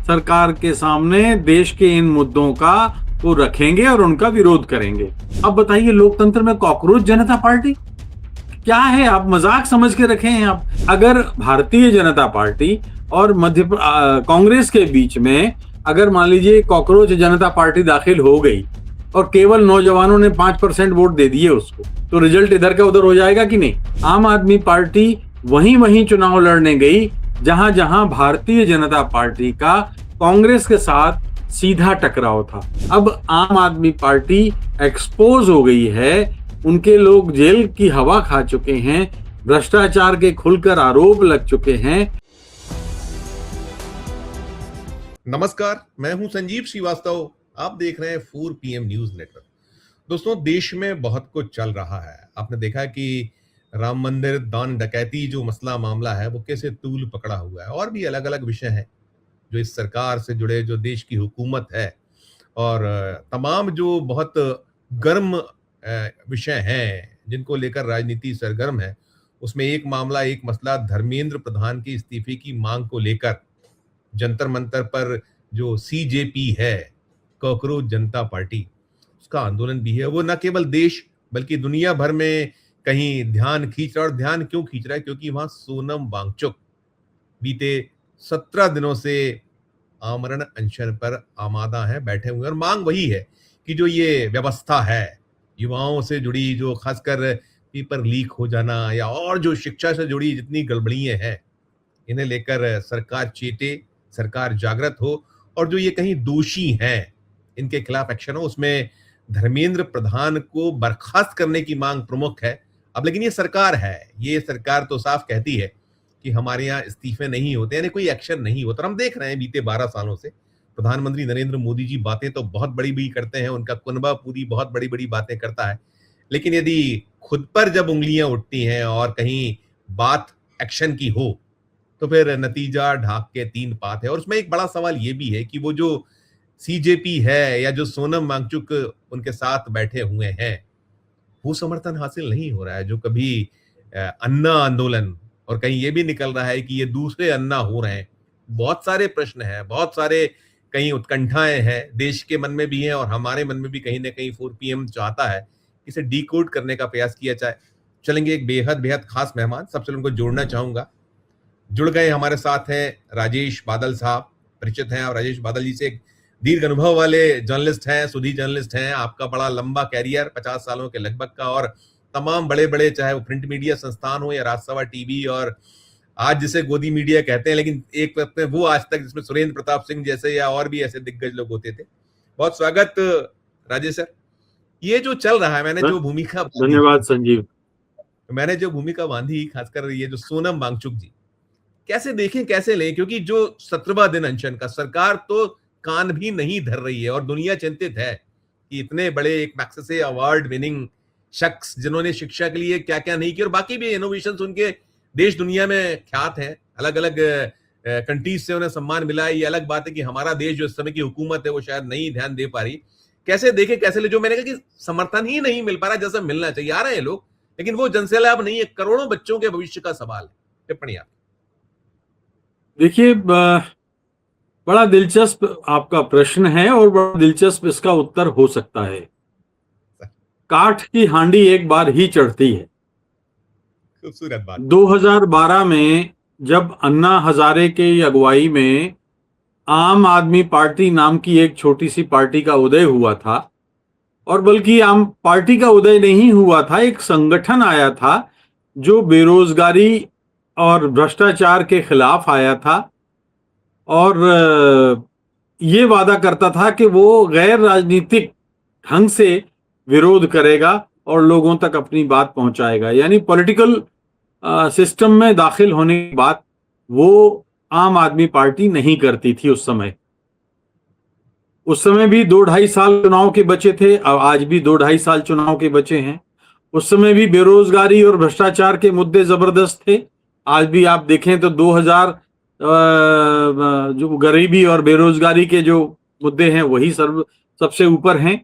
सरकार के सामने देश के इन मुद्दों का वो रखेंगे और उनका विरोध करेंगे। अब बताइए, लोकतंत्र में कॉकरोच जनता पार्टी क्या है? आप मजाक समझ के रखे हैं आप? अगर भारतीय जनता पार्टी और कांग्रेस के बीच में अगर मान लीजिए कॉकरोच जनता पार्टी दाखिल हो गई और केवल नौजवानों ने 5% वोट दे दिए उसको, तो रिजल्ट इधर का उधर हो जाएगा कि नहीं? आम आदमी पार्टी वहीं चुनाव लड़ने गई जहां जहां भारतीय जनता पार्टी का कांग्रेस के साथ सीधा टकराव था। अब आम आदमी पार्टी एक्सपोज हो गई है, उनके लोग जेल की हवा खा चुके हैं, भ्रष्टाचार के खुलकर आरोप लग चुके हैं। नमस्कार, मैं हूं संजीव श्रीवास्तव। आप देख रहे हैं 4PM न्यूज नेटवर्क। दोस्तों, देश में बहुत कुछ चल रहा है। आपने देखा कि राम मंदिर दान डकैती जो मसला मामला है वो कैसे तूल पकड़ा हुआ है, और भी अलग अलग विषय हैं जो इस सरकार से जुड़े, जो देश की हुकूमत है, और तमाम जो बहुत गर्म विषय हैं जिनको लेकर राजनीति सरगर्म है। उसमें एक मामला, एक मसला धर्मेंद्र प्रधान के इस्तीफे की मांग को लेकर जंतर मंतर पर जो CJP है, कॉकरोच जनता पार्टी, उसका आंदोलन भी है। वो न केवल देश बल्कि दुनिया भर में कहीं ध्यान खींच रहा है। और ध्यान क्यों खींच रहा है? क्योंकि वहां सोनम वांगचुक बीते 17 दिनों से आमरण अनशन पर आमादा है, बैठे हुए हैं। और मांग वही है कि जो ये व्यवस्था है युवाओं से जुड़ी, जो खासकर पेपर लीक हो जाना या और जो शिक्षा से जुड़ी जितनी गड़बड़ियां हैं, इन्हें लेकर सरकार चेते, सरकार जागृत हो, और जो ये कहीं दोषी हैं इनके खिलाफ एक्शन हो। उसमें धर्मेंद्र प्रधान को बर्खास्त करने की मांग प्रमुख है। अब लेकिन ये सरकार है, ये सरकार तो साफ कहती है कि हमारे यहाँ इस्तीफे नहीं होते, यानी कोई एक्शन नहीं होता। हम देख रहे हैं बीते 12 सालों से प्रधानमंत्री नरेंद्र मोदी जी बातें तो बहुत बड़ी बड़ी करते हैं, उनका कुनबा पूरी बहुत बड़ी बड़ी बातें करता है, लेकिन यदि खुद पर जब उंगलियां उठती हैं और कहीं बात एक्शन की हो तो फिर नतीजा ढाक के 3 पात है। और उसमें एक बड़ा सवाल ये भी है कि वो जो CJP है या जो सोनम वांगचुक उनके साथ बैठे हुए हैं, वो समर्थन हासिल नहीं हो रहा है। जो कभी अन्ना आंदोलन, और कहीं ये भी निकल रहा है कि ये दूसरे अन्ना हो रहे हैं। बहुत सारे प्रश्न हैं, बहुत सारे कहीं उत्कंठाएं हैं, देश के मन में भी हैं और हमारे मन में भी कहीं ना कहीं 4PM चाहता है इसे डिकोड करने का प्रयास किया जाए। चलेंगे एक बेहद बेहद खास मेहमान, सबसे उनको जोड़ना चाहूंगा। जुड़ गए, हमारे साथ हैं राजेश बादल साहब, परिचित हैं, और राजेश बादल जी से एक दीर्घ अनुभव वाले जर्नलिस्ट हैं, सुधी जर्नलिस्ट हैं। आपका बड़ा लंबा कैरियर 50 सालों के लगभग का, और तमाम बड़े बड़े चाहे वो प्रिंट मीडिया संस्थान हो या राजसभा टीवी, और आज जिसे गोदी मीडिया कहते हैं, लेकिन एक वक्त में वो आज तक जिसमें सुरेंद्र प्रताप सिंह जैसे या और भी ऐसे दिग्गज लोग होते थे। बहुत स्वागत राजेश सर। ये जो चल रहा है, धन्यवाद संजीव। मैंने जो भूमिका बांधी, खासकर ये जो सोनम वांगचुक जी, कैसे देखें कैसे लें? क्योंकि जो 17वां दिन अनशन का, सरकार तो कान भी नहीं धर रही है और दुनिया चिंतित है कि इतने बड़े एक मैग्सेसे अवार्ड विनिंग शख्स जिन्होंने शिक्षा के लिए क्या क्या नहीं किया, और बाकी भी इनोवेशंस उनके देश दुनिया में ख्यात हैं, अलग अलग कंट्रीज से उन्हें सम्मान मिला है। ये अलग बात है कि हमारा देश जो इस समय की हुकूमत है वो शायद नहीं ध्यान दे पा रही। कैसे देखे कैसे ले? जो मैंने कहा कि समर्थन ही नहीं मिल पा रहा जैसा मिलना चाहिए। आ रहे हैं लोग, लेकिन वो जनसैलाब नहीं है, करोड़ों बच्चों के भविष्य का सवाल है। टिप्पणी आप। देखिए, बड़ा दिलचस्प आपका प्रश्न है और बड़ा दिलचस्प इसका उत्तर हो सकता है। काठ की हांडी एक बार ही चढ़ती है। खूबसूरत बात। 2012 में जब अन्ना हजारे के अगुवाई में आम आदमी पार्टी नाम की एक छोटी सी पार्टी का उदय हुआ था, और बल्कि आम पार्टी का उदय नहीं हुआ था, एक संगठन आया था जो बेरोजगारी और भ्रष्टाचार के खिलाफ आया था, और ये वादा करता था कि वो गैर राजनीतिक ढंग से विरोध करेगा और लोगों तक अपनी बात पहुंचाएगा। यानी पॉलिटिकल सिस्टम में दाखिल होने की बात वो आम आदमी पार्टी नहीं करती थी उस समय। उस समय भी 2-2.5 साल चुनाव के बचे थे, अब आज भी 2-2.5 साल चुनाव के बचे हैं। उस समय भी बेरोजगारी और भ्रष्टाचार के मुद्दे जबरदस्त थे। आज भी आप देखें तो 2000 जो गरीबी और बेरोजगारी के जो मुद्दे हैं वही सबसे ऊपर हैं।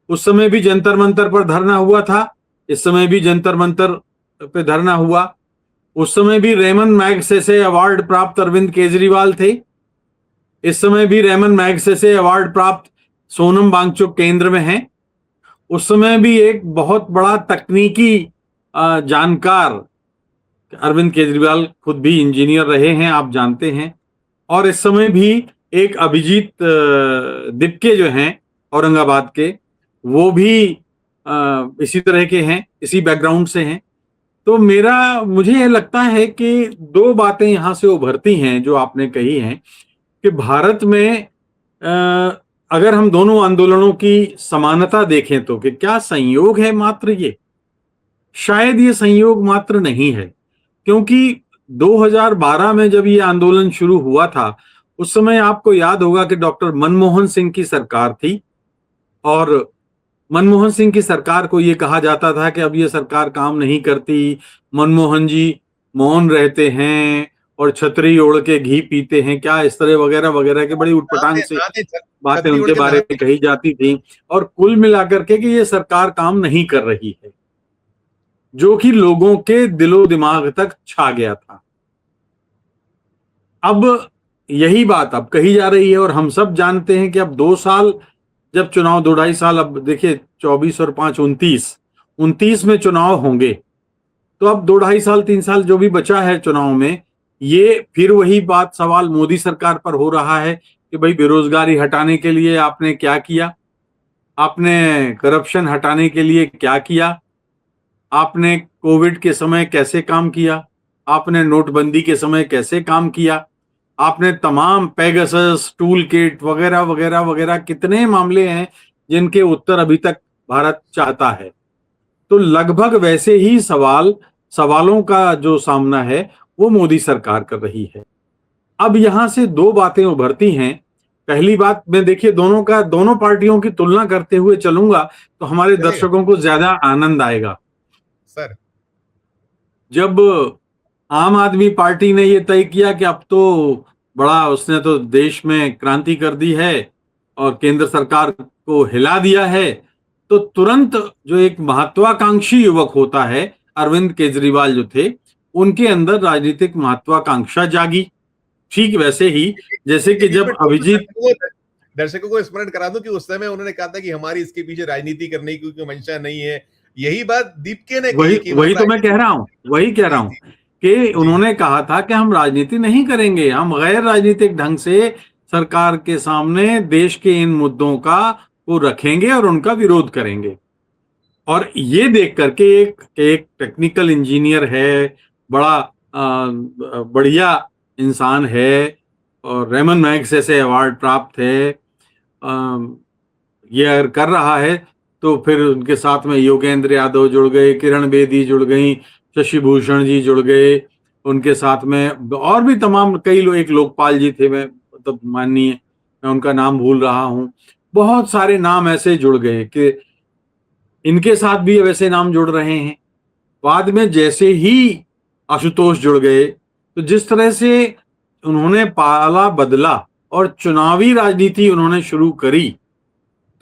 उस समय भी जंतर मंतर पर धरना हुआ था, इस समय भी जंतर मंतर पे धरना हुआ। उस समय भी रेमन मैग्सेसे अवार्ड प्राप्त अरविंद केजरीवाल थे, इस समय भी रेमन मैग्सेसे अवार्ड प्राप्त सोनम वांगचुक केंद्र में हैं। उस समय भी एक बहुत बड़ा तकनीकी जानकार अरविंद केजरीवाल खुद भी इंजीनियर रहे हैं, आप जानते हैं। और इस समय भी एक अभिजीत दिपके जो हैं औरंगाबाद के, वो भी इसी तरह के हैं, इसी बैकग्राउंड से हैं। तो मुझे ये लगता है कि दो बातें यहां से उभरती हैं जो आपने कही हैं कि भारत में अगर हम दोनों आंदोलनों की समानता देखें तो कि क्या संयोग है मात्र ये? शायद ये संयोग मात्र नहीं है, क्योंकि 2012 में जब ये आंदोलन शुरू हुआ था, उस समय आपको याद होगा कि डॉक्टर मनमोहन सिंह की सरकार थी और मनमोहन सिंह की सरकार को ये कहा जाता था कि अब ये सरकार काम नहीं करती, मनमोहन जी मौन रहते हैं और छतरी ओढ़ के घी पीते हैं, क्या इस तरह वगैरह वगैरह के बड़ी उटपटांग से बातें उनके बारे में कही जाती थी। और कुल मिलाकर के कि ये सरकार काम नहीं कर रही है, जो कि लोगों के दिलो दिमाग तक छा गया था। अब यही बात अब कही जा रही है और हम सब जानते हैं कि अब 2 साल जब चुनाव, 2-2.5 साल, अब देखिए 24 और 5 29 में चुनाव होंगे, तो अब 2-2.5 साल 3 साल जो भी बचा है चुनाव में, ये फिर वही बात सवाल मोदी सरकार पर हो रहा है कि भाई बेरोजगारी हटाने के लिए आपने क्या किया, आपने करप्शन हटाने के लिए क्या किया, आपने कोविड के समय कैसे काम किया, आपने नोटबंदी के समय कैसे काम किया, आपने तमाम पेगासस, टूल किट वगैरह वगैरह वगैरह, कितने मामले हैं जिनके उत्तर अभी तक भारत चाहता है। तो लगभग वैसे ही सवालों का जो सामना है वो मोदी सरकार कर रही है। अब यहां से दो बातें उभरती हैं। पहली बात, मैं देखिए दोनों पार्टियों की तुलना करते हुए चलूंगा तो हमारे दर्शकों को ज्यादा आनंद आएगा। सर, जब आम आदमी पार्टी ने ये तय किया कि अब तो उसने तो देश में क्रांति कर दी है और केंद्र सरकार को हिला दिया है, तो तुरंत जो एक महत्वाकांक्षी युवक होता है, अरविंद केजरीवाल जो थे, उनके अंदर राजनीतिक महत्वाकांक्षा जागी। ठीक वैसे ही जैसे कि जब अभिजीत, दर्शकों को स्मरण करा दूं कि उस समय उन्होंने कहा था कि हमारी इसके पीछे राजनीति करने की कोई मंशा नहीं है। यही बात दीपके ने कही। वही तो मैं कह रहा हूं कि उन्होंने कहा था कि हम राजनीति नहीं करेंगे, हम गैर राजनीतिक ढंग से सरकार के सामने देश के इन मुद्दों को रखेंगे और उनका विरोध करेंगे। और ये देख करके एक टेक्निकल इंजीनियर है, बढ़िया इंसान है और रेमन मैग्सेसे अवार्ड प्राप्त है, ये अगर कर रहा है तो फिर उनके साथ में योगेंद्र यादव जुड़ गए, किरण बेदी जुड़ गई, शशि भूषण जी जुड़ गए, उनके साथ में और भी तमाम कई लोग, एक लोकपाल जी थे, मैं मतलब माननीय, मैं उनका नाम भूल रहा हूं, बहुत सारे नाम ऐसे जुड़ गए कि इनके साथ भी वैसे नाम जुड़ रहे हैं। बाद में जैसे ही आशुतोष जुड़ गए, तो जिस तरह से उन्होंने पाला बदला और चुनावी राजनीति उन्होंने शुरू करी,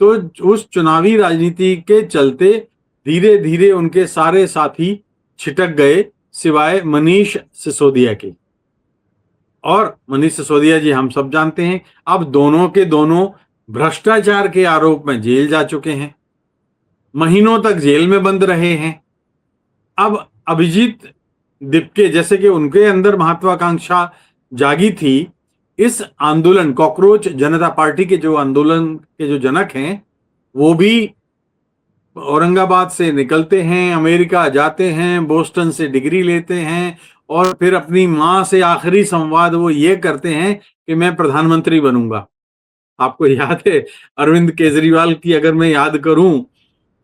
तो उस चुनावी राजनीति के चलते धीरे धीरे उनके सारे साथी छिटक गए सिवाय मनीष सिसोदिया के। और मनीष सिसोदिया जी हम सब जानते हैं, अब दोनों के दोनों भ्रष्टाचार के आरोप में जेल जा चुके हैं, महीनों तक जेल में बंद रहे हैं। अब अभिजीत दिपके, जैसे कि उनके अंदर महत्वाकांक्षा जागी थी, इस आंदोलन कॉकरोच जनता पार्टी के जो आंदोलन के जो जनक हैं, वो भी औरंगाबाद से निकलते हैं, अमेरिका जाते हैं, बोस्टन से डिग्री लेते हैं और फिर अपनी मां से आखिरी संवाद वो ये करते हैं कि मैं प्रधानमंत्री बनूंगा। आपको याद है अरविंद केजरीवाल की अगर मैं याद करूं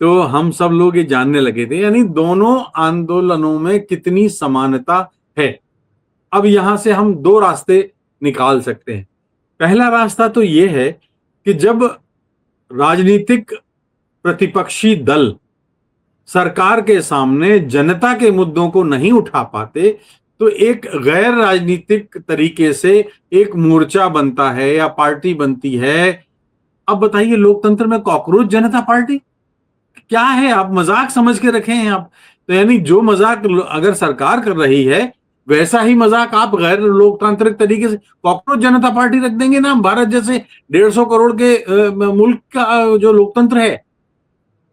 तो हम सब लोग ये जानने लगे थे, यानी दोनों आंदोलनों में कितनी समानता है। अब यहां से हम दो रास्ते निकाल सकते हैं। पहला रास्ता तो ये है कि जब राजनीतिक प्रतिपक्षी दल सरकार के सामने जनता के मुद्दों को नहीं उठा पाते, तो एक गैर राजनीतिक तरीके से एक मोर्चा बनता है या पार्टी बनती है। अब बताइए, लोकतंत्र में कॉकरोच जनता पार्टी क्या है? आप मजाक समझ के रखे हैं आप? तो यानी जो मजाक अगर सरकार कर रही है वैसा ही मजाक आप गैर लोकतांत्रिक तरीके से कॉकरोच जनता पार्टी रख देंगे ना। भारत जैसे 150 करोड़ के मुल्क का जो लोकतंत्र है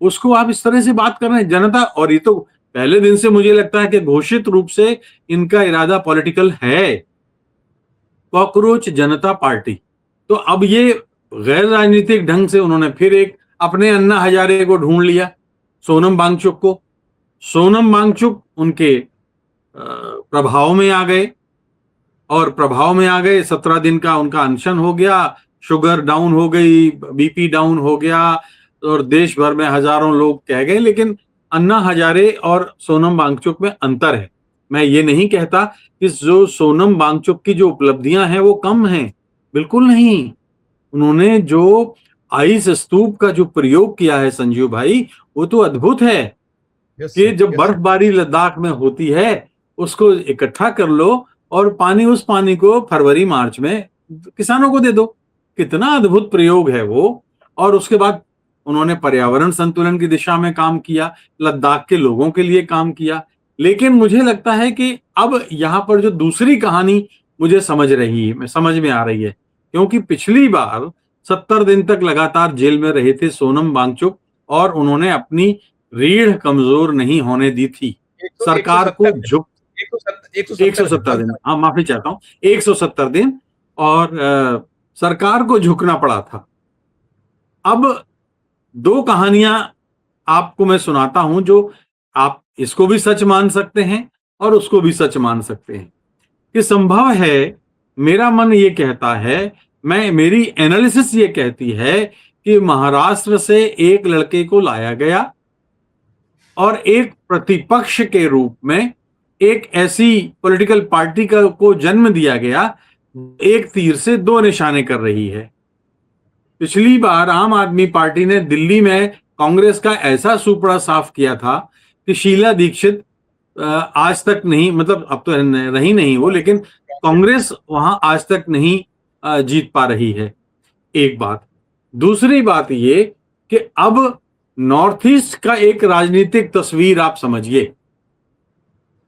उसको आप इस तरह से बात कर रहे हैं जनता। और ये तो पहले दिन से मुझे लगता है कि घोषित रूप से इनका इरादा पॉलिटिकल है, कॉकरोच जनता पार्टी। तो अब ये गैर राजनीतिक ढंग से उन्होंने फिर एक अपने अन्ना हजारे को ढूंढ लिया, सोनम वांगचुक को। सोनम वांगचुक उनके प्रभाव में आ गए, और प्रभाव में आ गए। 17 दिन का उनका अनशन हो गया, शुगर डाउन हो गई, बीपी डाउन हो गया, और देश भर में हजारों लोग कह गए। लेकिन अन्ना हजारे और सोनम वांगचुक में अंतर है। मैं ये नहीं कहता कि जो सोनम वांगचुक की जो उपलब्धियां हैं वो कम हैं, बिल्कुल नहीं। उन्होंने जो आइस स्तूप का जो प्रयोग किया है संजीव भाई, वो तो अद्भुत है। कि जब बर्फबारी लद्दाख में होती है उसको इकट्ठा कर लो और उस पानी को फरवरी मार्च में किसानों को दे दो। कितना अद्भुत प्रयोग है वो। और उसके बाद उन्होंने पर्यावरण संतुलन की दिशा में काम किया, लद्दाख के लोगों के लिए काम किया। लेकिन मुझे लगता है कि अब यहाँ पर जो दूसरी कहानी मुझे समझ में आ रही है, क्योंकि पिछली बार 70 दिन तक लगातार जेल में रहे थे सोनम वांगचुक, और उन्होंने अपनी रीढ़ कमजोर नहीं होने दी थी। सरकार को 170 दिन, हाँ माफी चाहता हूं, 170 दिन, और सरकार को झुकना पड़ा था। अब दो कहानियां आपको मैं सुनाता हूं जो आप इसको भी सच मान सकते हैं और उसको भी सच मान सकते हैं कि संभव है। मेरा मन ये कहता है, मेरी एनालिसिस ये कहती है कि महाराष्ट्र से एक लड़के को लाया गया और एक प्रतिपक्ष के रूप में एक ऐसी पॉलिटिकल पार्टी को जन्म दिया गया, एक तीर से दो निशाने कर रही है। पिछली बार आम आदमी पार्टी ने दिल्ली में कांग्रेस का ऐसा सुपड़ा साफ किया था कि शीला दीक्षित आज तक नहीं, मतलब अब तो रही नहीं वो, लेकिन कांग्रेस वहां आज तक नहीं जीत पा रही है। एक बात। दूसरी बात ये कि अब नॉर्थ ईस्ट का एक राजनीतिक तस्वीर आप समझिए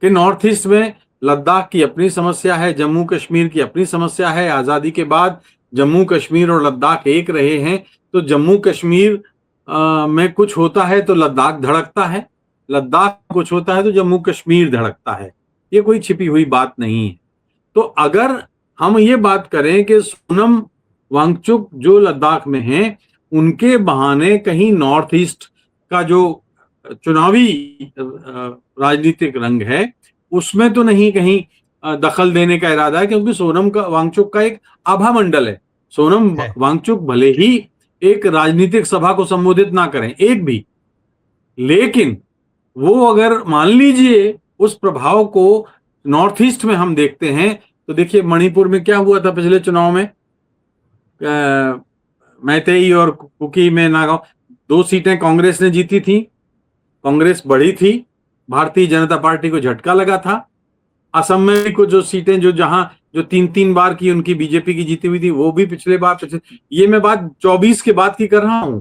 कि नॉर्थ ईस्ट में लद्दाख की अपनी समस्या है, जम्मू कश्मीर की अपनी समस्या है। आजादी के बाद जम्मू कश्मीर और लद्दाख एक रहे हैं, तो जम्मू कश्मीर में कुछ होता है तो लद्दाख धड़कता है, लद्दाख कुछ होता है तो जम्मू कश्मीर धड़कता है। ये कोई छिपी हुई बात नहीं है। तो अगर हम ये बात करें कि सोनम वांगचुक जो लद्दाख में हैं, उनके बहाने कहीं नॉर्थ ईस्ट का जो चुनावी राजनीतिक रंग है उसमें तो नहीं कहीं दखल देने का इरादा है, क्योंकि सोनम वांगचुक का एक आभा मंडल है। सोनम वांगचुक भले ही एक राजनीतिक सभा को संबोधित ना करें एक भी, लेकिन वो अगर मान लीजिए उस प्रभाव को नॉर्थ ईस्ट में हम देखते हैं, तो देखिए मणिपुर में क्या हुआ था पिछले चुनाव में, मैतेई और कुकी में नागांव 2 सीटें कांग्रेस ने जीती थी। कांग्रेस बढ़ी थी, भारतीय जनता पार्टी को झटका लगा था। असम में भी कुछ जो सीटें जो 3 बार की उनकी बीजेपी की जीती हुई थी, वो भी पिछले बार, ये मैं बात 24 के बाद की कर रहा हूं।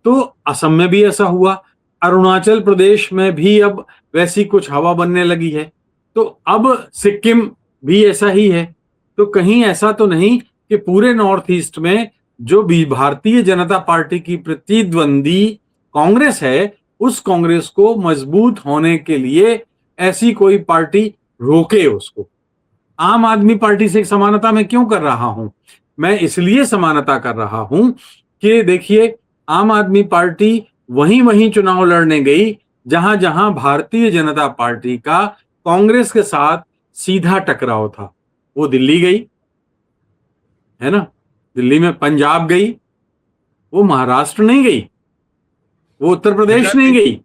तो असम में भी ऐसा हुआ, अरुणाचल प्रदेश में भी अब वैसी कुछ हवा बनने लगी है, तो अब सिक्किम भी ऐसा ही है। तो कहीं ऐसा तो नहीं कि पूरे नॉर्थ ईस्ट में जो भी भारतीय जनता पार्टी की प्रतिद्वंदी कांग्रेस है, उस कांग्रेस को मजबूत होने के लिए ऐसी कोई पार्टी रोके उसको। आम आदमी पार्टी से समानता मैं क्यों कर रहा हूं? मैं इसलिए समानता कर रहा हूं कि देखिए, आम आदमी पार्टी वहीं चुनाव लड़ने गई जहां जहां भारतीय जनता पार्टी का कांग्रेस के साथ सीधा टकराव था। वो दिल्ली गई, है ना, दिल्ली में पंजाब गई, वो महाराष्ट्र नहीं गई, वो उत्तर प्रदेश नहीं गई,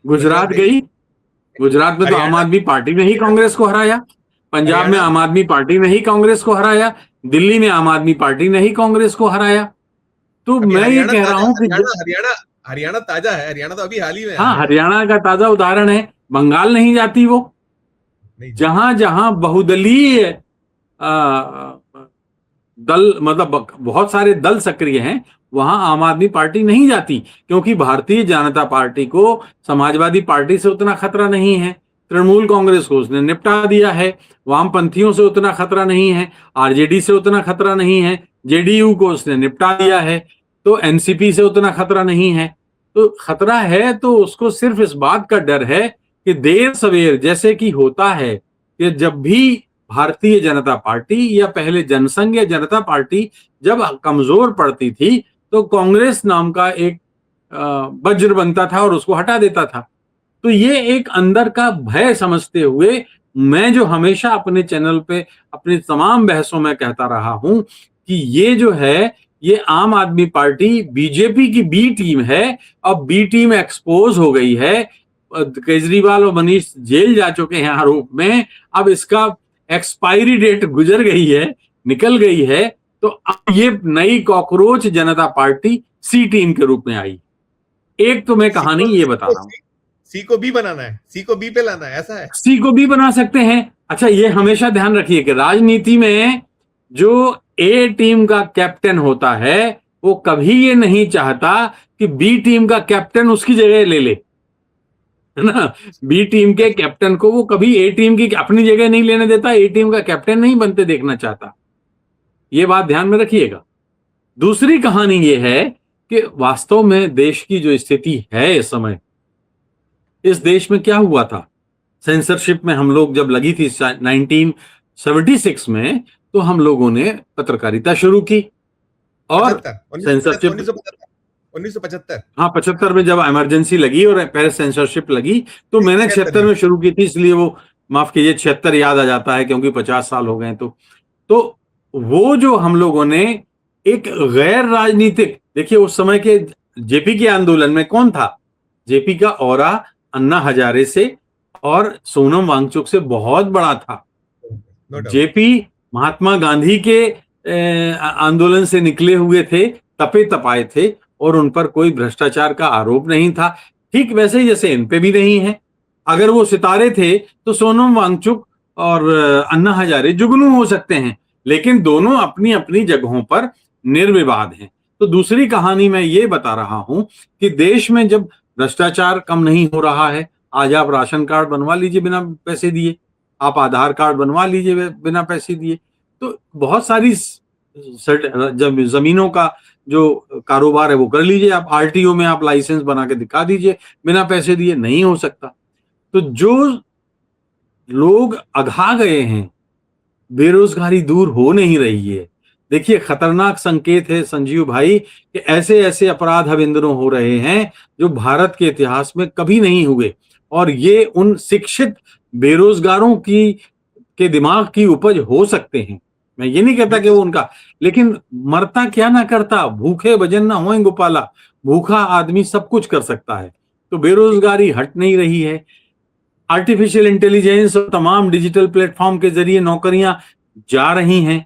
गुजरात गई। गुजरात में तो आम आदमी पार्टी ने ही कांग्रेस को हराया, पंजाब में आम आदमी पार्टी ने ही कांग्रेस को हराया, दिल्ली में आम आदमी पार्टी ने ही कांग्रेस को हराया। तो मैं ये कह रहा हूं कि हरियाणा ताजा है, हरियाणा तो अभी हाल ही में, हाँ, हरियाणा का ताजा उदाहरण है। बंगाल नहीं जाती वो, जहां जहां बहुदलीय दल, मतलब बहुत सारे दल सक्रिय हैं, वहां आम आदमी पार्टी नहीं जाती, क्योंकि भारतीय जनता पार्टी को समाजवादी पार्टी से उतना खतरा नहीं है। तृणमूल कांग्रेस को उसने निपटा दिया है, वामपंथियों से उतना खतरा नहीं है, आरजेडी से उतना खतरा नहीं है, जेडीयू को उसने निपटा दिया है, तो एनसीपी से उतना खतरा नहीं है। तो खतरा है तो उसको सिर्फ इस बात का डर है कि देर सवेर, जैसे कि होता है कि जब भी भारतीय जनता पार्टी या पहले जनसंघ या जनता पार्टी जब कमजोर पड़ती थी तो कांग्रेस नाम का एक वज्र बनता था और उसको हटा देता था। तो ये एक अंदर का भय समझते हुए मैं जो हमेशा अपने चैनल पे अपनी तमाम बहसों में कहता रहा हूं कि ये जो है ये आम आदमी पार्टी बीजेपी की बी टीम है। अब बी टीम एक्सपोज हो गई है, केजरीवाल और मनीष जेल जा चुके हैं आरोप में, अब इसका एक्सपायरी डेट गुजर गई है, निकल गई है, तो अब ये नई कॉकरोच जनता पार्टी सी टीम के रूप में आई। एक तो मैं कहानी ये बता रहा हूं, सी को बी बनाना है, सी को बी पे लाना है, ऐसा है। सी को बी बना सकते हैं। अच्छा, ये हमेशा ध्यान रखिए कि राजनीति में जो ए टीम का कैप्टन होता है वो कभी ये नहीं चाहता कि बी टीम का कैप्टन उसकी जगह ले ले, है ना। बी टीम के कैप्टन को वो कभी ए टीम की अपनी जगह नहीं लेने देता, ए टीम का कैप्टन नहीं बनते देखना चाहता। ये बात ध्यान में रखिएगा। दूसरी कहानी ये है कि वास्तव में देश की जो स्थिति है इस समय, इस देश में क्या हुआ था। सेंसरशिप में हम लोग जब लगी थी 1976 में, तो हम लोगों ने पत्रकारिता शुरू की और सेंसरशिप 1975 हाँ 75 में जब इमरजेंसी लगी और पहले सेंसरशिप लगी, तो मैंने 76 में शुरू की थी, इसलिए वो माफ कीजिए 76 याद आ जाता है क्योंकि 50 साल हो गए। तो वो जो हम लोगों ने एक गैर राजनीतिक, देखिए उस समय के जेपी के आंदोलन में कौन था, जेपी का ऑरा अन्ना हजारे से और सोनम वांगचुक से बहुत बड़ा था। जेपी महात्मा गांधी के आंदोलन से निकले हुए थे, तपे तपाए थे और उन पर कोई भ्रष्टाचार का आरोप नहीं था, ठीक वैसे ही जैसे इन पे भी नहीं है। अगर वो सितारे थे तो सोनम वांगचुक और अन्ना हजारे जुगनू हो सकते हैं, लेकिन दोनों अपनी अपनी जगहों पर निर्विवाद हैं। तो दूसरी कहानी मैं ये बता रहा हूं कि देश में जब भ्रष्टाचार कम नहीं हो रहा है, आज आप राशन कार्ड बनवा लीजिए बिना पैसे दिए, आप आधार कार्ड बनवा लीजिए बिना पैसे दिए, तो बहुत सारी जब जमीनों का जो कारोबार है वो कर लीजिए, आप आरटीओ में आप लाइसेंस बना के दिखा दीजिए, बिना पैसे दिए नहीं हो सकता। तो जो लोग अघा गए हैं, बेरोजगारी दूर हो नहीं रही है। देखिए खतरनाक संकेत है संजीव भाई कि ऐसे ऐसे अपराध अब इन दिनों हो रहे हैं जो भारत के इतिहास में कभी नहीं हुए, और ये उन शिक्षित बेरोजगारों के दिमाग की उपज हो सकते हैं। मैं ये नहीं कहता कि वो उनका, लेकिन मरता क्या ना करता, भूखे भजन ना होए गोपाला, भूखा आदमी सब कुछ कर सकता है। तो बेरोजगारी हट नहीं रही है। आर्टिफिशियल इंटेलिजेंस और तमाम डिजिटल प्लेटफॉर्म के जरिए नौकरियां जा रही हैं।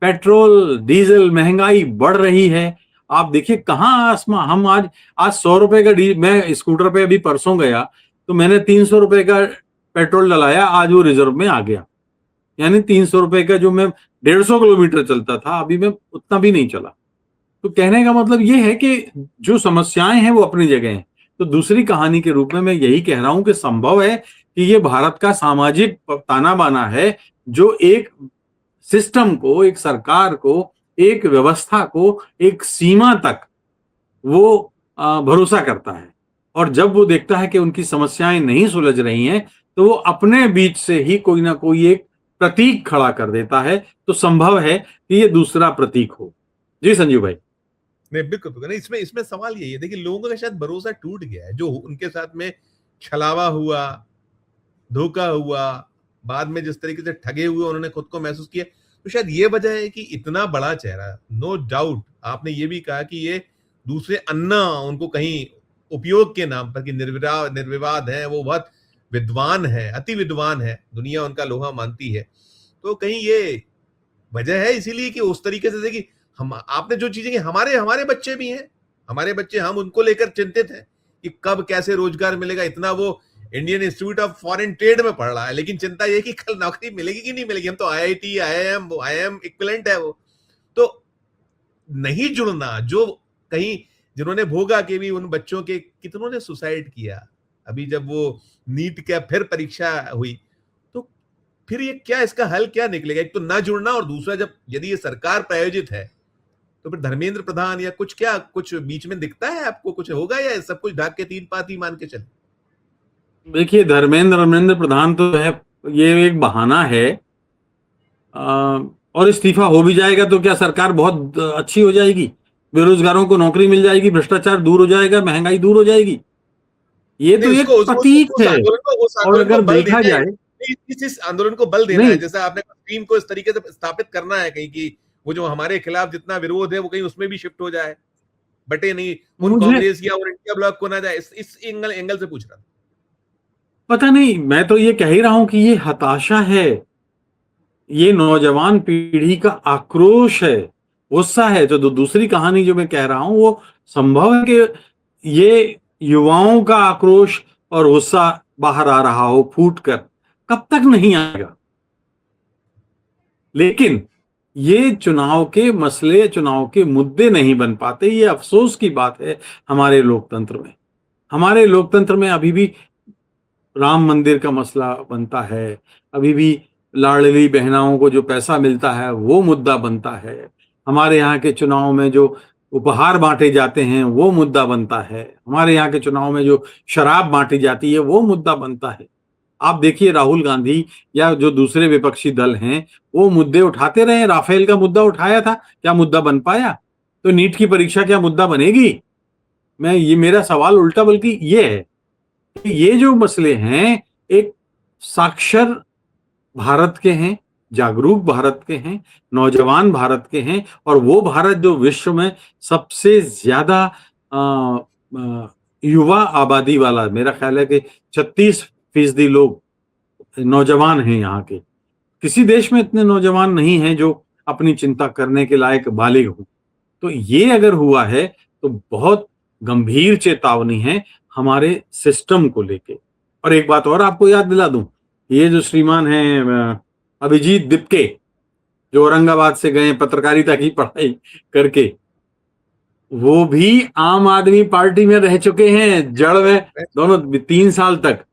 पेट्रोल डीजल महंगाई बढ़ रही है। आप देखिए कहां आसमां, हम आज 100 रुपए का मैं स्कूटर पे अभी परसों गया तो मैंने 300 रुपए का पेट्रोल डलाया, आज वो रिजर्व में आ गया। यानी 300 रुपए का जो मैं 150 किलोमीटर चलता था अभी मैं उतना भी नहीं चला। तो कहने का मतलब ये है कि जो समस्याएं हैं वो अपनी जगह हैं। तो दूसरी कहानी के रूप में मैं यही कह रहा हूं कि संभव है कि ये भारत का सामाजिक ताना बाना है जो एक सिस्टम को, एक सरकार को, एक व्यवस्था को एक सीमा तक वो भरोसा करता है, और जब वो देखता है कि उनकी समस्याएं नहीं सुलझ रही हैं तो वो अपने बीच से ही कोई ना कोई एक प्रतीक खड़ा कर देता है। तो संभव है कि ये दूसरा प्रतीक हो। जी संजीव भाई। नहीं बिल्कुल नहीं, इसमें इसमें सवाल यही है, देखिए लोगों का शायद भरोसा टूट गया है, जो उनके साथ में छलावा हुआ, धोखा हुआ, बाद में जिस तरीके से ठगे हुए उन्होंने खुद को महसूस किया, तो शायद ये वजह है कि इतना बड़ा चेहरा, नो डाउट आपने ये भी कहा कि ये दूसरे अन्ना उनको कहीं उपयोग के नाम पर कि निर्विवाद है, वो बहुत विद्वान है, अति विद्वान है, दुनिया उनका लोहा मानती है, तो कहीं ये वजह है इसीलिए कि उस तरीके से कि हम, आपने जो चीजें, हमारे हमारे बच्चे भी हैं, हमारे बच्चे, हम उनको लेकर चिंतित हैं कि कब कैसे रोजगार मिलेगा। इतना वो Indian institute of foreign trade में पढ़ रहा है, लेकिन चिंता ये कि कल नौकरी मिलेगी कि नहीं मिलेगी। हम तो आईआईटी आईआईएम इक्विवेलेंट है वो। तो नहीं जुड़ना, जो कहीं जिन्होंने भोगा कि भी उन बच्चों के कितनों ने सुसाइड किया, अभी जब वो नीट का फिर परीक्षा हुई, तो फिर ये क्या, इसका हल क्या निकलेगा? एक तो ना जुड़ना, और दूसरा जब यदि ये सरकार प्रायोजित है तो फिर धर्मेंद्र प्रधान या कुछ, क्या कुछ बीच में दिखता है आपको, कुछ होगा, या सब कुछ ढाक के तीन पाती मान के चले? देखिए, धर्मेंद्र प्रधान तो है, ये एक बहाना है। और इस्तीफा हो भी जाएगा तो क्या सरकार बहुत अच्छी हो जाएगी? बेरोजगारों को नौकरी मिल जाएगी, भ्रष्टाचार दूर हो जाएगा, महंगाई दूर हो जाएगी? ये नहीं, तो उसको एक उसको प्रतीक उस है। आंदोलन को उस और आंदोलन को अगर बल देखा देना है, जाए, इस आंदोलन को बल देना है, नहीं, जैसे आपने स्ट्रीम को इस तरीके से स्थापित करना है कहीं की वो जो हमारे खिलाफ जितना विरोध है वो कहीं उसमें भी शिफ्ट हो जाए, बटे नहीं, उन मुझे कांग्रेस या और इंडिया ब्लॉक को ना जाए, इस एंगल से पूछ रहा था। पता नहीं, मैं तो ये कह ही रहा हूं कि ये हताशा है, ये नौजवान पीढ़ी का आक्रोश है, गुस्सा है। जो दूसरी कहानी जो मैं कह रहा हूं, वो संभव है कि ये युवाओं का आक्रोश और गुस्सा बाहर आ रहा हो फूट कर, कब तक नहीं आएगा। लेकिन ये चुनाव के मसले, चुनाव के मुद्दे नहीं बन पाते। ये अफसोस की बात है हमारे लोकतंत्र में। हमारे लोकतंत्र में अभी भी राम मंदिर का मसला बनता है, अभी भी लाडली बहनाओं को जो पैसा मिलता है वो मुद्दा बनता है, हमारे यहाँ के चुनाव में जो उपहार बांटे जाते हैं वो मुद्दा बनता है, हमारे यहाँ के चुनाव में जो शराब बांटी जाती है वो मुद्दा बनता है। आप देखिए, राहुल गांधी या जो दूसरे विपक्षी दल हैं वो मुद्दे उठाते रहे। राफेल का मुद्दा उठाया था, क्या मुद्दा बन पाया? तो नीट की परीक्षा क्या मुद्दा बनेगी? ये मेरा सवाल उल्टा बल्कि ये है, ये जो मसले हैं एक साक्षर भारत के हैं, जागरूक भारत के हैं, नौजवान भारत के हैं, और वो भारत जो विश्व में सबसे ज्यादा युवा आबादी वाला, मेरा ख्याल है कि 36% लोग नौजवान हैं यहाँ के। किसी देश में इतने नौजवान नहीं हैं जो अपनी चिंता करने के लायक बालिग हो। तो ये अगर हुआ है तो बहुत गंभीर चेतावनी है हमारे सिस्टम को लेके। और एक बात और आपको याद दिला दूं, ये जो श्रीमान हैं अभिजीत दिपके, जो औरंगाबाद से गए पत्रकारिता की पढ़ाई करके, वो भी आम आदमी पार्टी में रह चुके हैं, जड़ में, दोनों 3 साल तक,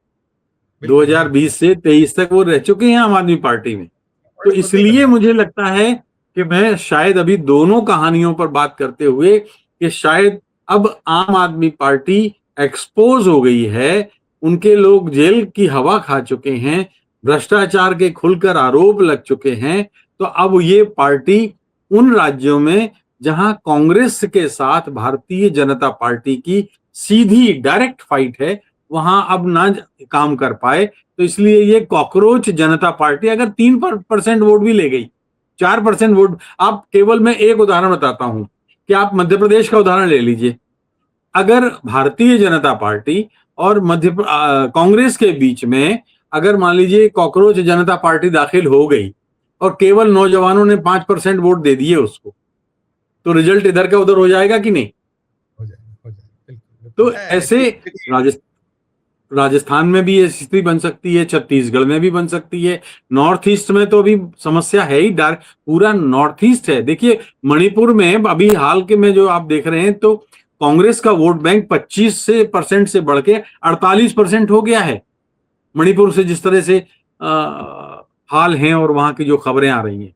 2020 से 23 तक वो रह चुके हैं आम आदमी पार्टी में। तो इसलिए मुझे लगता है कि मैं शायद अभी दोनों कहानियों पर बात करते हुए कि शायद अब आम आदमी पार्टी एक्सपोज हो गई है, उनके लोग जेल की हवा खा चुके हैं, भ्रष्टाचार के खुलकर आरोप लग चुके हैं। तो अब ये पार्टी उन राज्यों में जहां कांग्रेस के साथ भारतीय जनता पार्टी की सीधी डायरेक्ट फाइट है, वहां अब ना काम कर पाए। तो इसलिए ये कॉकरोच जनता पार्टी अगर 3% वोट भी ले गई, 4% वोट, आप केवल, मैं एक उदाहरण बताता हूं कि आप मध्य प्रदेश का उदाहरण ले लीजिए। अगर भारतीय जनता पार्टी और कांग्रेस के बीच में अगर मान लीजिए कॉकरोच जनता पार्टी दाखिल हो गई और केवल नौजवानों ने 5% वोट दे दिए उसको, तो रिजल्ट इधर का उधर हो जाएगा कि नहीं? हो जाएगा। तो ऐसे राजस्थान में भी ये स्थिति बन सकती है, छत्तीसगढ़ में भी बन सकती है, नॉर्थ ईस्ट में तो अभी समस्या है ही, डार्क पूरा नॉर्थ ईस्ट है। देखिए, मणिपुर में अभी हाल के में जो आप देख रहे हैं, तो कांग्रेस का वोट बैंक 25% से बढ़ के 48% हो गया है मणिपुर से, जिस तरह से हाल हैं और वहां की जो खबरें आ रही हैं।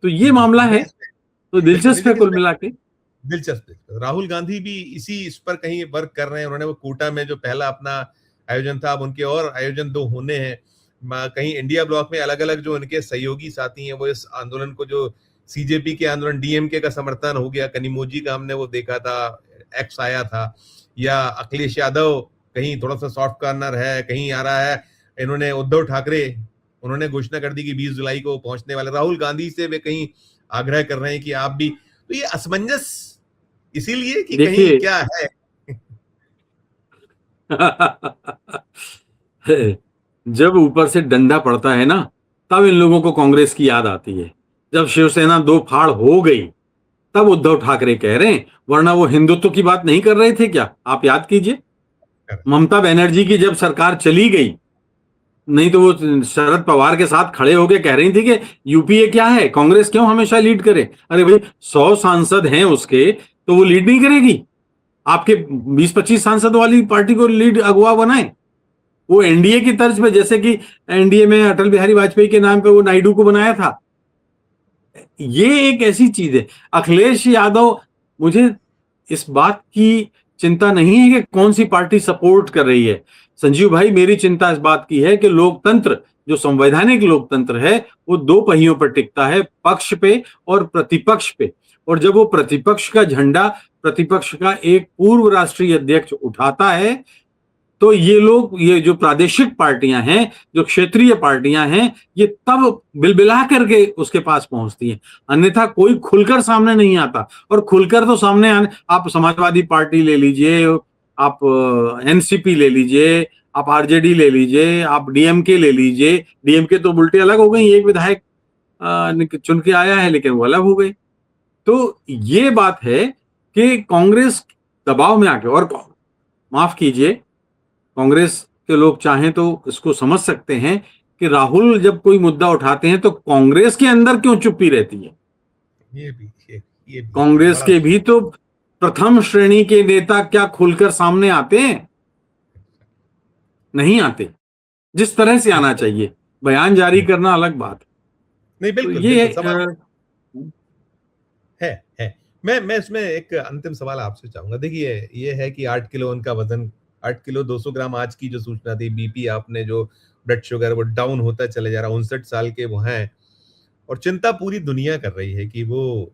तो ये मामला है, तो दिलचस्प है कुल मिला के। दिलचस्प। राहुल गांधी भी इस पर कहीं वर्क कर रहे हैं। उन्होंने वो कोटा में जो पहला अपना आयोजन था, अब उनके और आयोजन 2 होने हैं। कहीं इंडिया ब्लॉक में अलग अलग जो उनके सहयोगी साथी हैं वो इस आंदोलन को, जो सीजेपी के आंदोलन, डीएमके का समर्थन हो गया, कनिमोजी का हमने वो देखा था, एक्स आया था, या अखिलेश यादव कहीं थोड़ा सा सॉफ्ट कॉर्नर है, कहीं आ रहा है। इन्होंने उद्धव ठाकरे, उन्होंने घोषणा कर दी कि 20 जुलाई को पहुंचने वाले। राहुल गांधी से वे कहीं आग्रह कर रहे हैं कि आप भी। तो ये असमंजस इसीलिए कि कहीं क्या है। जब ऊपर से डंडा पड़ता है ना, तब इन लोगों को कांग्रेस की याद आती है। जब शिवसेना 2 फाड़ हो गई, तब उद्धव ठाकरे कह रहे हैं, वरना वो हिंदुत्व की बात नहीं कर रहे थे क्या? आप याद कीजिए, ममता बनर्जी की जब सरकार चली गई, नहीं तो वो शरद पवार के साथ खड़े होके कह रही थी कि यूपीए क्या है, कांग्रेस क्यों हमेशा लीड करे? अरे भाई, 100 सांसद हैं उसके, तो वो लीड नहीं करेगी? आपके 20-25 सांसद वाली पार्टी को लीड अगुवा बनाए, वो एनडीए की तर्ज पे, जैसे कि एनडीए में अटल बिहारी वाजपेयी के नाम पे वो नायडू को बनाया था। ये एक ऐसी चीज है। अखिलेश यादव, मुझे इस बात की चिंता नहीं है कि कौन सी पार्टी सपोर्ट कर रही है संजीव भाई, मेरी चिंता इस बात की है कि लोकतंत्र, जो संवैधानिक लोकतंत्र है, वो दो पहियों पर टिकता है, पक्ष पे और प्रतिपक्ष पे। और जब वो प्रतिपक्ष का झंडा प्रतिपक्ष का एक पूर्व राष्ट्रीय अध्यक्ष उठाता है, तो ये लोग, ये जो प्रादेशिक पार्टियां हैं, जो क्षेत्रीय पार्टियां हैं, ये तब बिलबिला करके उसके पास पहुंचती हैं, अन्यथा कोई खुलकर सामने नहीं आता। और खुलकर तो सामने आने, आप समाजवादी पार्टी ले लीजिए, आप एनसीपी ले लीजिए, आप आरजेडी ले लीजिए, आप डीएमके ले लीजिए। डीएमके तो उल्टे अलग हो गई, एक विधायक चुन के आया है लेकिन वो अलग हो गई। तो ये बात है कि कांग्रेस दबाव में आके, और माफ कीजिए, कांग्रेस के लोग चाहें तो इसको समझ सकते हैं कि राहुल जब कोई मुद्दा उठाते हैं तो कांग्रेस के अंदर क्यों चुप्पी रहती है। ये भी कांग्रेस के भी तो प्रथम श्रेणी के नेता क्या खुलकर सामने आते हैं? नहीं आते। जिस तरह से आना चाहिए, बयान जारी करना अलग बात नहीं, तो बिल्कुल, ये है। मैं इसमें एक अंतिम सवाल आपसे चाहूंगा। देखिए, ये है कि 8 किलो उनका वजन, 8 किलो 200 ग्राम आज की जो सूचना थी, बीपी आपने जो ब्लड शुगर वो डाउन होता चले जा रहा, 59 साल के वो हैं, और चिंता पूरी दुनिया कर रही है कि वो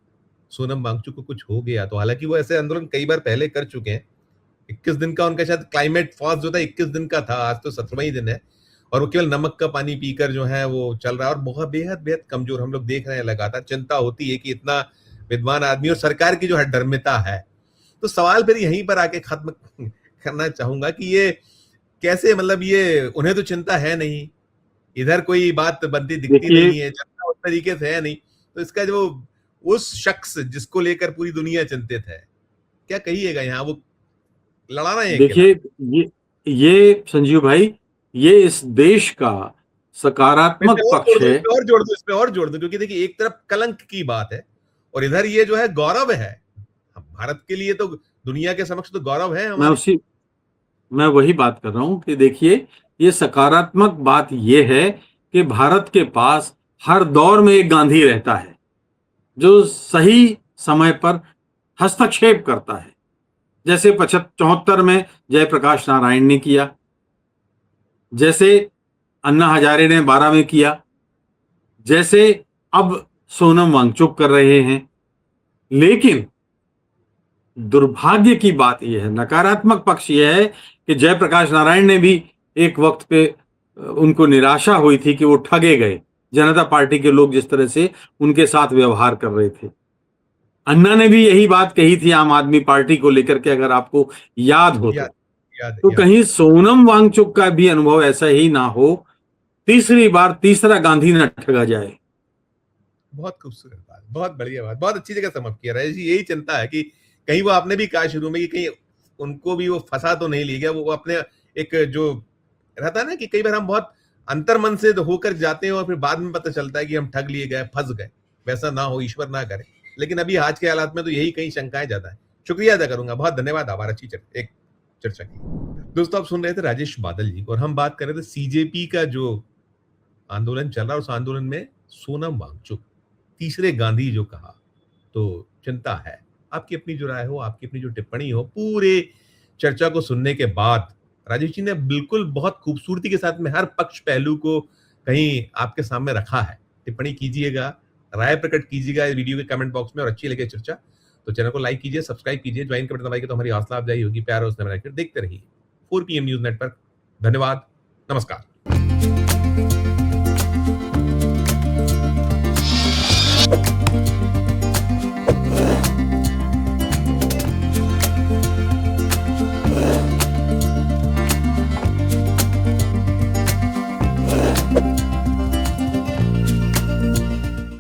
सोनम वांगचुक को कुछ हो गया तो। हालांकि वो ऐसे आंदोलन कई बार पहले कर चुके हैं। 21 दिन का उनका शायद क्लाइमेट फास्ट जो था 21 दिन का था, आज तो 17वां ही दिन है, और वो केवल नमक का पानी पीकर जो है वो चल रहा है, और बहुत बेहद बेहद कमजोर हम लोग देख रहे हैं। लगातार चिंता होती है कि इतना विद्वान आदमी और सरकार की जो है डरमिता है। तो सवाल फिर यहीं पर आके खत्म करना चाहूंगा कि ये कैसे, मतलब ये उन्हें तो चिंता है नहीं, इधर कोई बात बनती दिखती नहीं है, चिंता उस तरीके से है नहीं, तो इसका जो उस शख्स जिसको लेकर पूरी दुनिया चिंतित है, क्या कहिएगा यहाँ? वो लड़ाना है। देखिए, ये संजीव भाई, ये इस देश का सकारात्मक पक्ष है। इसमें और जोड़ दो, क्योंकि देखिए, एक तरफ कलंक की बात है और इधर ये जो है गौरव है। भारत के लिए तो, दुनिया के समक्ष तो गौरव है हमारे। मैं वही बात कर रहा हूं कि देखिए, ये सकारात्मक बात ये है कि भारत के पास हर दौर में एक गांधी रहता है जो सही समय पर हस्तक्षेप करता है। जैसे 74 में जयप्रकाश नारायण ने किया, जैसे अन्ना हजारे ने 12 में किया, जैसे अब सोनम वांगचुक कर रहे हैं। लेकिन दुर्भाग्य की बात यह है, नकारात्मक पक्ष यह है कि जयप्रकाश नारायण ने भी एक वक्त पे उनको निराशा हुई थी कि वो ठगे गए, जनता पार्टी के लोग जिस तरह से उनके साथ व्यवहार कर रहे थे। अन्ना ने भी यही बात कही थी आम आदमी पार्टी को लेकर के, अगर आपको याद हो तो कहीं सोनम वांगचुक का भी अनुभव ऐसा ही ना हो, तीसरी बार तीसरा गांधी न ठगा जाए। बहुत खूबसूरत बात, बहुत बढ़िया बात, बहुत अच्छी जगह समाप्त किया राजेश जी। यही चिंता है कि कहीं वो, आपने भी कहा शुरू में कि कहीं उनको भी वो फंसा तो नहीं ले गया, वो अपने एक जो रहता है ना कि कई बार हम बहुत अंतर्मन से होकर जाते हैं और फिर बाद में पता चलता है कि हम ठग लिए गए, फंस गए। वैसा ना हो, ईश्वर ना करे, लेकिन अभी आज के हालात में तो यही कई शंकाएं ज्यादा है। शुक्रिया अदा करूंगा, बहुत धन्यवाद, आभार, अच्छी एक चर्चा की। दोस्तों, आप सुन रहे थे राजेश बादल जी, और हम बात कर रहे थे सीजेपी का जो आंदोलन चल रहा है, उस आंदोलन में सोनम वांगचुक, तीसरे गांधी जो कहा, तो चिंता है। आपकी अपनी जो राय हो, आपकी अपनी जो टिप्पणी हो, पूरे चर्चा को सुनने के बाद राजेश जी ने बिल्कुल बहुत खूबसूरती के साथ में हर पक्ष पहलू को कहीं आपके सामने रखा है। टिप्पणी कीजिएगा, राय प्रकट कीजिएगा इस वीडियो के कमेंट बॉक्स में, और अच्छी लगे चर्चा तो चैनल को लाइक कीजिए, सब्सक्राइब कीजिए, ज्वाइन कर बटन दबाइए तो हमारी हौसला अफजाई होगी। प्यार और स्नेह रखकर देखते रहिए 4 PM न्यूज नेटवर्क। धन्यवाद, नमस्कार।